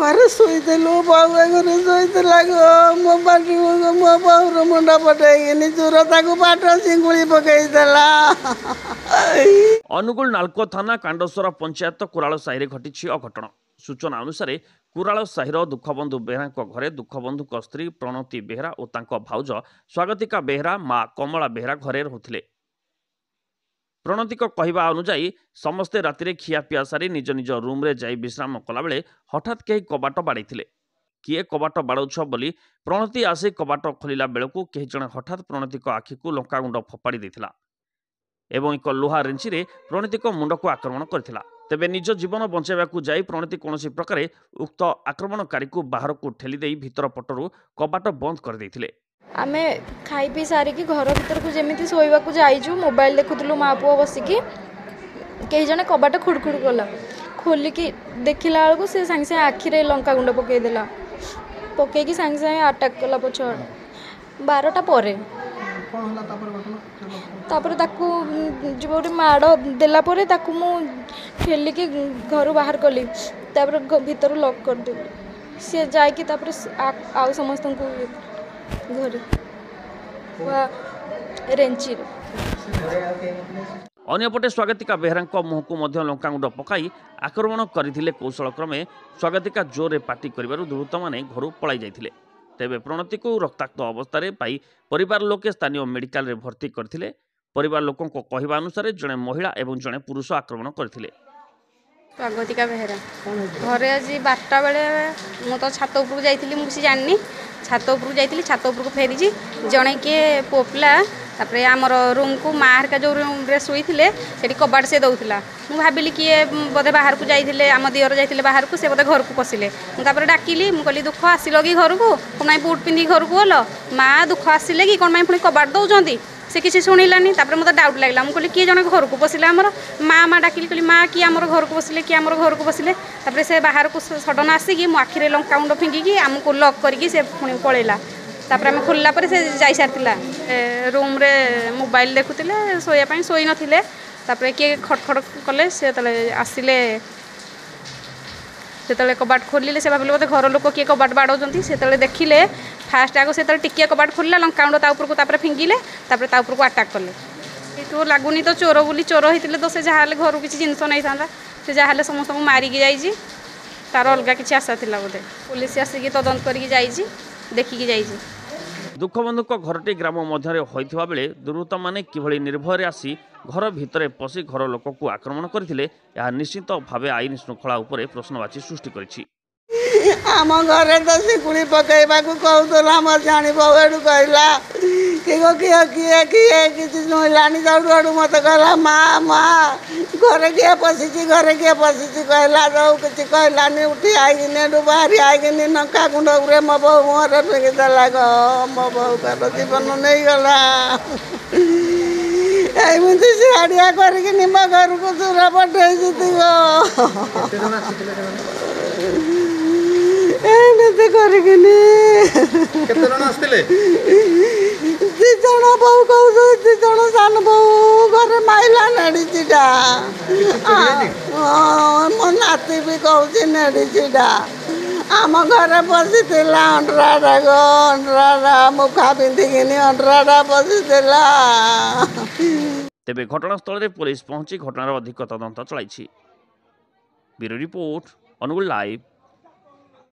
ଘରେ ଶୋଇଥିଲୁ ବୋଉ ଘରେ ଶୋଇଥିଲା ଗो ମୋ ପାଟି ମୋ ବୋଉର ମୁଣ୍ଡ ପଟେଇକିନି ଚୋର ତାକୁ ପାଟ ଚିଙ୍ଗୁଳି ପକେଇଦେଲା। ଅନୁଗୁଳ ନାଲକୋ ଥାନା କାଣ୍ଡସରା ପଞ୍ଚାୟତ କୁରାଳ ସାହିରେ ଘଟିଛି ଅଘଟଣ। ସୂଚନା ଅନୁସାରେ କୁରାଳ ସାହିର ଦୁଃଖବନ୍ଧୁ ବେହେରାଙ୍କ ଘରେ ଦୁଃଖବନ୍ଧୁଙ୍କ ସ୍ତ୍ରୀ ପ୍ରଣତି ବେହେରା ଓ ତାଙ୍କ ଭାଉଜ ସ୍ୱାଗତିକା ବେହେରା ମା କମଳା ବେହେରା ଘରେ ରହୁଥିଲେ। ପ୍ରଣତିଙ୍କ କହିବା ଅନୁଯାୟୀ ସମସ୍ତେ ରାତିରେ ଖିଆପିଆ ସାରି ନିଜ ନିଜ ରୁମ୍ରେ ଯାଇ ବିଶ୍ରାମ କଲାବେଳେ ହଠାତ୍ କେହି କବାଟ ବାଡ଼େଇଥିଲେ। କିଏ କବାଟ ବାଡ଼ଉଛ ବୋଲି ପ୍ରଣତି ଆସି କବାଟ ଖୋଲିଲା ବେଳକୁ କେହି ଜଣେ ହଠାତ୍ ପ୍ରଣତିଙ୍କ ଆଖିକୁ ଲଙ୍କାଗୁଣ୍ଡ ଫୋପାଡ଼ି ଦେଇଥିଲା ଏବଂ ଏକ ଲୁହା ରେଞ୍ଚିରେ ପ୍ରଣତିଙ୍କ ମୁଣ୍ଡକୁ ଆକ୍ରମଣ କରିଥିଲା। ତେବେ ନିଜ ଜୀବନ ବଞ୍ଚାଇବାକୁ ଯାଇ ପ୍ରଣତି କୌଣସି ପ୍ରକାରେ ଉକ୍ତ ଆକ୍ରମଣକାରୀକୁ ବାହାରକୁ ଠେଲିଦେଇ ଭିତର ପଟରୁ କବାଟ ବନ୍ଦ କରିଦେଇଥିଲେ। ଆମେ ଖାଇ ପିଇ ସାରିକି ଘର ଭିତରକୁ ଯେମିତି ଶୋଇବାକୁ ଯାଇଛୁ ମୋବାଇଲ ଦେଖୁଥିଲୁ ମା ପୁଅ ବସିକି କେହି ଜଣେ କବାଟ ଖୁଡ଼ଖୁଡ଼ କଲା। ଖୋଲିକି ଦେଖିଲା ବେଳକୁ ସେ ସାଙ୍ଗେ ସାଙ୍ଗେ ଆଖିରେ ଲଙ୍କାଗୁଣ୍ଡ ପକେଇଦେଲା। ପକେଇକି ସାଙ୍ଗେ ସାଙ୍ଗେ ଆଟାକ୍ କଲା ପଛ 12ଟା ପରେ। ତାପରେ ତାକୁ ଗୋଟେ ମାଡ଼ ଦେଲା ପରେ ତାକୁ ମୁଁ ଠେଲିକି ଘରୁ ବାହାର କଲି। ତାପରେ ଭିତରୁ ଲକ୍ କରିଦେଲି। ସିଏ ଯାଇକି ତାପରେ ଆଉ ସମସ୍ତଙ୍କୁ ଘରେ ରେଞ୍ଚିରେ। ଅନ୍ୟପଟେ ସ୍ୱାଗତିକା ବେହେରାଙ୍କ ମୁହଁକୁ ମଧ୍ୟ ଲଙ୍କାଗୁଣ୍ଡ ପକାଇ ଆକ୍ରମଣ କରିଥିଲେ। କୌଶଳ କ୍ରମେ ସ୍ୱାଗତିକା ଜୋରରେ ପାଟି କରିବାରୁ ଦୁର୍ବୃତ୍ତମାନେ ଘରୁ ପଳାଇ ଯାଇଥିଲେ। ତେବେ ପ୍ରଣତିକୁ ରକ୍ତାକ୍ତ ଅବସ୍ଥାରେ ପାଇ ପରିବାର ଲୋକେ ସ୍ଥାନୀୟ ମେଡିକାଲରେ ଭର୍ତ୍ତି କରିଥିଲେ। ପରିବାର ଲୋକଙ୍କ କହିବା ଅନୁସାରେ ଜଣେ ମହିଳା ଏବଂ ଜଣେ ପୁରୁଷ ଆକ୍ରମଣ କରିଥିଲେ। ସ୍ୱାଗତିକା ବେହେରା ଘରେ ଆଜି 12ଟା ବେଳେ ମୁଁ ତ ଛାତ ଉପରକୁ ଯାଇଥିଲି, ମୁଁ କିଛି ଜାଣିନି। ଛାତ ଉପରକୁ ଯାଇଥିଲି, ଛାତ ଉପରକୁ ଫେରିଛି। ଜଣେ କିଏ ପୁଅ ପିଲା ତାପରେ ଆମର ରୁମ୍କୁ ମା ହେରିକା ଯେଉଁ ରୁମ୍ରେ ଶୋଇଥିଲେ ସେଠି କବାଟ ସେ ଦେଉଥିଲା। ମୁଁ ଭାବିଲି କିଏ ବୋଧେ ବାହାରକୁ ଯାଇଥିଲେ, ଆମ ଦିଅର ଯାଇଥିଲେ ବାହାରକୁ, ସେ ବୋଧେ ଘରକୁ ପଶିଲେ। ମୁଁ ତାପରେ ଡାକିଲି, ମୁଁ କହିଲି ଦୁଃଖ ଆସିଲ କି ଘରକୁ, କ'ଣ ପାଇଁ ବୁଟ୍ ପିନ୍ଧିକି ଘରକୁ ଗଲ? ମା ଦୁଃଖ ଆସିଲେ କି କ'ଣ ପାଇଁ ପୁଣି କବାଟ ଦେଉଛନ୍ତି? ସେ କିଛି ଶୁଣିଲାନି। ତାପରେ ମୋତେ ଡାଉଟ୍ ଲାଗିଲା, ମୁଁ କହିଲି କିଏ ଜଣେ ଘରକୁ ପଶିଲେ ଆମର। ମା ଡାକିଲି, କହିଲି ମା କିଏ ଆମର ଘରକୁ ପଶିଲେ, କିଏ ଆମର ଘରକୁ ପଶିଲେ? ତାପରେ ସେ ବାହାରକୁ ସଡନ୍ ଆସିକି ମୋ ଆଖିରେ ଲଙ୍କାଗୁଣ୍ଡ ଫିଙ୍ଗିକି ଆମକୁ ଲକ୍ କରିକି ସେ ପୁଣି ପଳେଇଲା। ତାପରେ ଆମେ ଖୋଲିଲା ପରେ ସେ ଯାଇସାରିଥିଲା। ରୁମ୍ରେ ମୋବାଇଲ ଦେଖୁଥିଲେ, ଶୋଇବା ପାଇଁ ଶୋଇ ନଥିଲେ। ତାପରେ କିଏ ଖଟ ଖଟ କଲେ, ସେ ଆସିଲେ, ସେତେବେଳେ କବାଟ ଖୋଲିଲେ, ସେ ଭାବିଲେ ବୋଧେ ଘର ଲୋକ କିଏ କବାଟ ବାଡ଼ଉଛନ୍ତି। ସେତେବେଳେ ଦେଖିଲେ ଫାଷ୍ଟ ଆଗ ସେତେବେଳେ ଟିକିଏ କବାଟ ଖୋଲିଲା, ଲଙ୍କାଗୁଣ୍ଡ ତା ଉପରକୁ ତାପରେ ଫିଙ୍ଗିଲେ, ତାପରେ ତା ଉପରକୁ ଆଟାକ୍ କଲେ। ଏଠୁ ଲାଗୁନି ତ ଚୋର ବୋଲି, ଚୋର ହେଇଥିଲେ ତ ସେ ଯାହାହେଲେ ଘରୁ କିଛି ଜିନିଷ ନେଇଥାନ୍ତା। ସେ ଯାହାହେଲେ ସମସ୍ତଙ୍କୁ ମାରିକି ଯାଇଛି, ତାର ଅଲଗା କିଛି ଆଶା ଥିଲା ବୋଧେ। ପୁଲିସ ଆସିକି ତଦନ୍ତ କରିକି ଯାଇଛି, ଦେଖିକି ଯାଇଛି। ଦୁଃଖବନ୍ଧୁଙ୍କ ଘରଟି ଗ୍ରାମ ମଧ୍ୟରେ ହୋଇଥିବା ବେଳେ ଦୁର୍ବୃତ୍ତମାନେ କିଭଳି ନିର୍ଭୟରେ ଆସି ଘର ଭିତରେ ପଶି ଘର ଲୋକକୁ ଆକ୍ରମଣ କରିଥିଲେ, ଏହା ନିଶ୍ଚିତ ଭାବେ ଆଇନ ଶୃଙ୍ଖଳା ଉପରେ ପ୍ରଶ୍ନବାଚୀ ସୃଷ୍ଟି କରିଛି। ଆମ ଘରେ ତ ଶିକୁଳି ପକେଇବାକୁ କହୁଥିଲା, ମୋ ଜାଣି ବୋଉ ଏଠୁ କହିଲା କିଏ କିଏ କିଏ କିଛି ଶୁଣିଲାନି। ଯୋଉଠୁ ମୋତେ କହିଲା ମା ଘରେ କିଏ ପଶିଛି, ଘରେ କିଏ ପଶିଛି କହିଲା। ଯୋଉ କିଛି କହିଲାନି, ଉଠି ଆଇକିନି ଏଠୁ ବାହାରି ଆଇକିନି ଲଙ୍କା ଗୁଣ୍ଡ ଉପରେ ମୋ ବୋଉ ମୁହଁରେ ଫିଙ୍ଗିଦେଲା ଗ। ମୋ ବୋଉ ତାର ଜୀବନ ନେଇଗଲା। ଏମିତି ସିଆଡ଼ିଆ କରିକିନି ମୋ ଘରକୁ ଚୋର ପଠେଇଛି ଗ। ଏମିତି କରିକିନି କେତେ ଜଣ ଆସିଥିଲେ? 2 ଜଣ ବୋଉ କହୁଛୁ, 2 ଜଣ ସାନ ବୋଉ ଘରେ ମାଇଲା ନେଡ଼ିଚିଟା। ମୋ ନାତି ବି କହୁଛି ନେଡ଼ିଚିଟା ଆମ ଘରେ ପଶିଥିଲା। ଅଣ୍ଡରାଟା ମୁଖା ପିନ୍ଧିକିନି ଅଣ୍ଡରାଟା ପଶିଥିଲା। ତେବେ ଘଟଣାସ୍ଥଳରେ ପୋଲିସ ପହଞ୍ଚି ଘଟଣାର ଅଧିକ ତଦନ୍ତ ଚଳାଇଛି। Bureau report, Angul live.